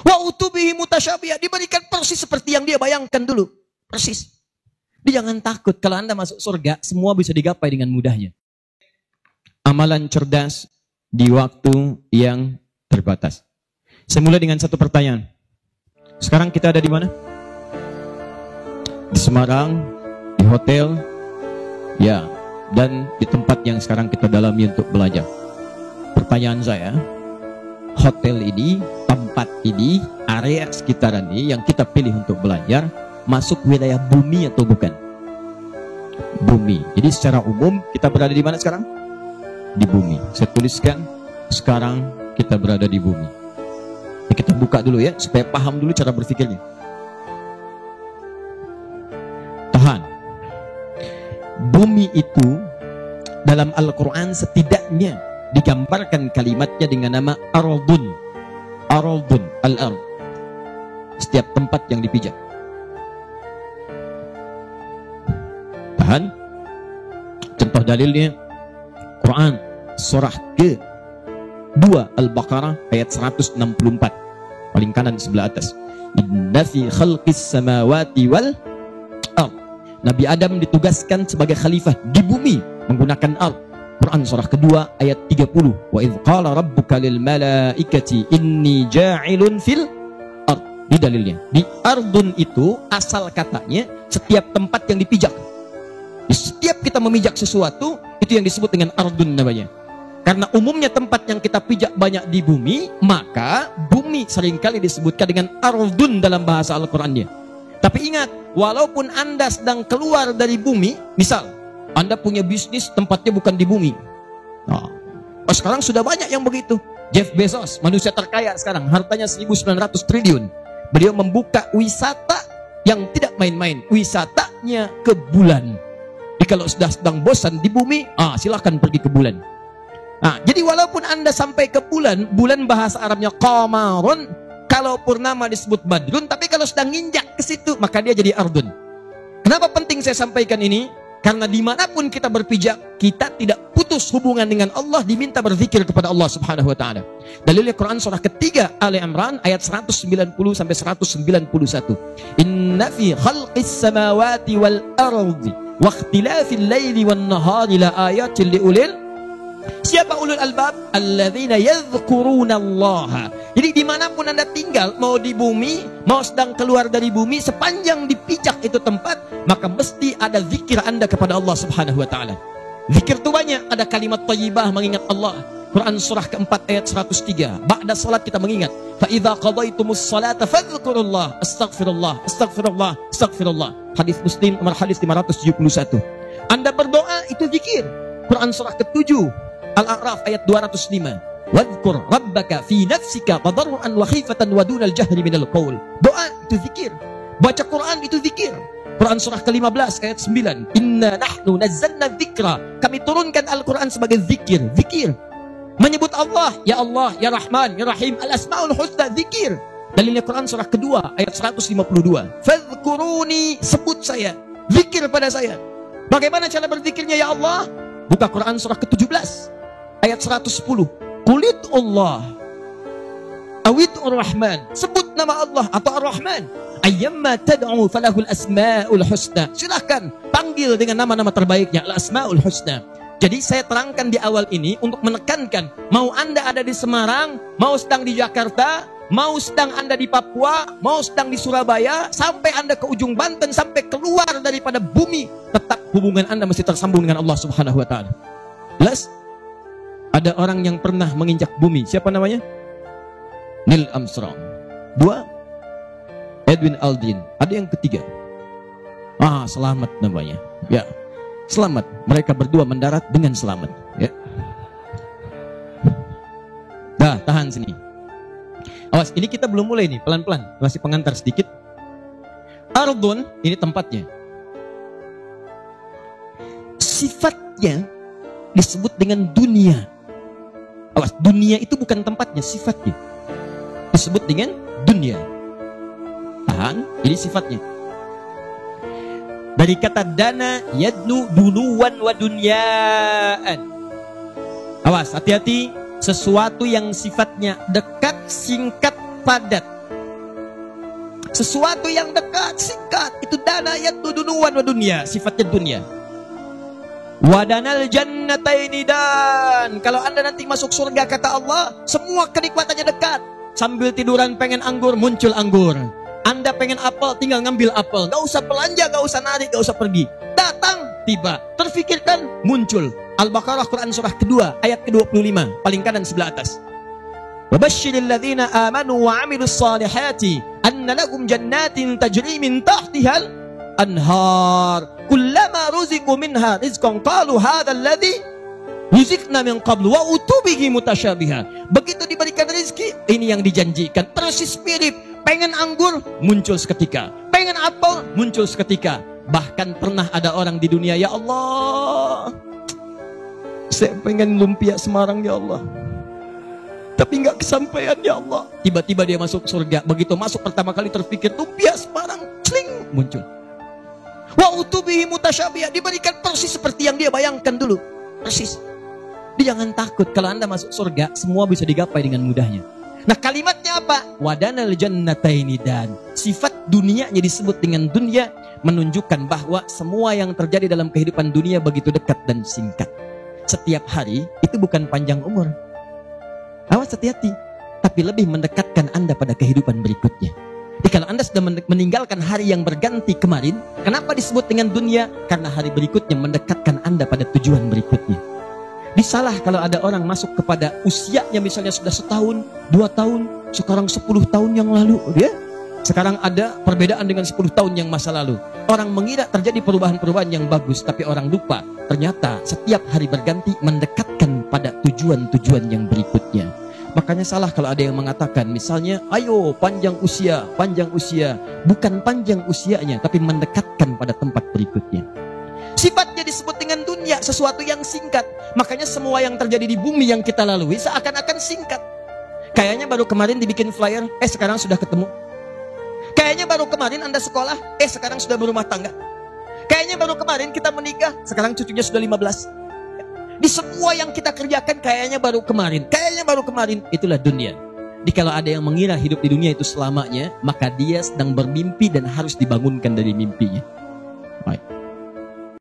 Wa utubihi mutasyabihah, diberikan persis seperti yang dia bayangkan dulu. Persis. Dia jangan takut kalau Anda masuk surga, semua bisa digapai dengan mudahnya. Amalan cerdas di waktu yang terbatas. Saya mulai dengan satu pertanyaan. Sekarang kita ada di mana? Di Semarang, di hotel, ya, dan di tempat yang sekarang kita dalami untuk belajar. Pertanyaan saya, hotel ini, tempat ini, area sekitaran ini yang kita pilih untuk belajar, masuk wilayah bumi atau bukan? Bumi. Jadi secara umum kita berada di mana sekarang? Di bumi. Saya tuliskan, sekarang kita berada di bumi. Ya, kita buka dulu ya, supaya paham dulu cara berpikirnya. Tahan. Bumi itu dalam Al-Quran setidaknya digambarkan kalimatnya dengan nama Ardun. Ardun, al-ard. Setiap tempat yang dipijak. Tahan. Contoh dalilnya Quran surah ke-2 Al-Baqarah ayat 164. Paling kanan sebelah atas. Inna fi khalqis samawati wal ard. Nabi Adam ditugaskan sebagai khalifah di bumi menggunakan ard. Quran surah kedua ayat 30. Wa idh qala rabbuka lil malaikati inni ja'ilun fil ard. Di dalilnya. Di ardun itu asal katanya setiap tempat yang dipijak. Di setiap kita memijak sesuatu, itu yang disebut dengan ardun namanya. Karena umumnya tempat yang kita pijak banyak di bumi, maka bumi seringkali disebutkan dengan ardun dalam bahasa Al-Qurannya. Tapi ingat, walaupun Anda sedang keluar dari bumi, misal, Anda punya bisnis tempatnya bukan di bumi. Nah, sekarang sudah banyak yang begitu. Jeff Bezos, manusia terkaya sekarang, hartanya 1.900 triliun. Beliau membuka wisata yang tidak main-main. Wisatanya ke bulan. Jadi kalau sudah sedang bosan di bumi, silakan pergi ke bulan. Jadi walaupun Anda sampai ke bulan, bulan bahasa Arabnya qamarun, kalau purnama disebut badrun, tapi kalau sedang nginjak ke situ, maka dia jadi ardun. Kenapa penting saya sampaikan ini? Karena dimanapun kita berpijak, kita tidak putus hubungan dengan Allah, diminta berzikir kepada Allah Subhanahu wa Ta'ala. Dalilnya Quran surah ketiga Ali Imran ayat 190 sampai 191. Inna fi khalqis samawati wal ardi wa ikhtilafil laili wan nahari la ayatin liulil. Siapa ulul albab? Alladzina yadhkuruna Allah. Jadi dimanapun Anda tinggal, mau di bumi, mau sedang keluar dari bumi, sepanjang dipijak itu tempat, maka mesti ada zikir Anda kepada Allah Subhanahu wa Ta'ala. Zikir itu banyak, ada kalimat thayyibah mengingat Allah. Quran surah keempat ayat 103. Ba'da salat kita mengingat. Fa idza qadaitumus salata fadhkurullah, astaghfirullah, astaghfirullah, astaghfirullah. Hadis Muslim nomor hadis 571. Anda berdoa itu zikir. Quran surah ke-7 Al-A'raf ayat 205. Wadhkur rabbaka fi nafsika tadarruan wa khifatan wa dunal jahri minal qaul. Doa itu zikir. Baca Quran itu zikir. Quran surah ke-15 ayat 9. Inna nahnu nazzalna dzikra. Kami turunkan Al-Quran sebagai zikir. Zikir. Menyebut Allah, ya Allah, ya Rahman, ya Rahim, al-asmaul husna, zikir. Dalilnya Quran surah kedua ayat 152. Fadhkuruni, sebut saya, zikir pada saya. Bagaimana cara berzikirnya ya Allah? Buka Quran surah ke-17 ayat 110. Qulit Allah awid ar-Rahman, sebut nama Allah atau ar-Rahman. Ayyamma tad'u falahul asmaul husna. Silakan panggil dengan nama-nama terbaiknya, al-asmaul husna. Jadi saya terangkan di awal ini untuk menekankan, mau Anda ada di Semarang, mau sedang di Jakarta, mau sedang Anda di Papua, mau sedang di Surabaya, sampai Anda ke ujung Banten, sampai keluar daripada bumi, tetap hubungan Anda mesti tersambung dengan Allah Subhanahu wa Ta'ala. Jelas? Ada orang yang pernah menginjak bumi. Siapa namanya? Neil Armstrong. 2, Edwin Aldrin. Ada yang ketiga. Selamat namanya. Ya. Selamat, mereka berdua mendarat dengan selamat. Ya. Dah, tahan sini. Awas, ini kita belum mulai nih, pelan-pelan. Masih pengantar sedikit. Ardun, ini tempatnya. Sifatnya disebut dengan dunia. Awas, dunia itu bukan tempatnya, sifatnya. Disebut dengan dunia. Tahan, ini sifatnya. Dari kata dana yadnu dunuwan wa dunyaan. Awas, hati-hati. Sesuatu yang sifatnya dekat, singkat, padat. Sesuatu yang dekat, singkat. Itu dana yang dudunuan wa dunia, sifatnya dunia. Wadanal jannataini, dan kalau Anda nanti masuk surga kata Allah, semua kenikmatannya dekat. Sambil tiduran pengen anggur, muncul anggur. Anda pengen apel, tinggal ngambil apel. Gak usah belanja, gak usah narik, gak usah pergi. Datang, tiba. Terfikirkan, muncul. Al-Baqarah Quran surah kedua ayat ke-25, paling kanan sebelah atas. Wabashshiril ladzina amanu wa 'amilus solihati anna lahum jannatin tajri min tahtihal anhar kullama ruziqu minha rizqan qalu hadzal ladzi ruziqna min qablu wa utubihi mutasyabiha. Begitu diberikan rezeki, ini yang dijanjikan, persis mirip. Pengen anggur, muncul seketika. Pengen apel, muncul seketika. Bahkan pernah ada orang di dunia, ya Allah, saya pengen lumpia Semarang ya Allah, tapi nggak kesampaian ya Allah. Tiba-tiba dia masuk surga. Begitu masuk pertama kali terpikir lumpia Semarang, cling, muncul. Wa utubihi mutasyabiha, diberikan persis seperti yang dia bayangkan dulu, persis. Dia jangan takut, kalau Anda masuk surga semua bisa digapai dengan mudahnya. Nah kalimatnya apa? Wadanal jannataini, dan sifat dunianya disebut dengan dunia, menunjukkan bahwa semua yang terjadi dalam kehidupan dunia begitu dekat dan singkat. Setiap hari itu bukan panjang umur. Awas, hati-hati. Tapi lebih mendekatkan Anda pada kehidupan berikutnya. Jadi kalau Anda sudah meninggalkan hari yang berganti kemarin, kenapa disebut dengan dunia? Karena hari berikutnya mendekatkan Anda pada tujuan berikutnya. Disalah kalau ada orang masuk kepada usianya misalnya sudah 1 tahun, 2 tahun, sekarang 10 tahun yang lalu, ya. Sekarang ada perbedaan dengan 10 tahun yang masa lalu. Orang mengira terjadi perubahan-perubahan yang bagus, tapi orang lupa ternyata setiap hari berganti mendekatkan pada tujuan-tujuan yang berikutnya. Makanya salah kalau ada yang mengatakan misalnya, ayo panjang usia. Bukan panjang usianya, tapi mendekatkan pada tempat berikutnya. Sifatnya disebut dengan dunia, sesuatu yang singkat. Makanya semua yang terjadi di bumi yang kita lalui seakan-akan singkat. Kayaknya baru kemarin dibikin flyer, sekarang sudah ketemu. Kayaknya baru kemarin Anda sekolah, sekarang sudah berumah tangga. Kayaknya baru kemarin kita menikah, sekarang cucunya sudah 15. Di semua yang kita kerjakan kayaknya baru kemarin, itulah dunia. Jadi kalau ada yang mengira hidup di dunia itu selamanya, maka dia sedang bermimpi dan harus dibangunkan dari mimpinya.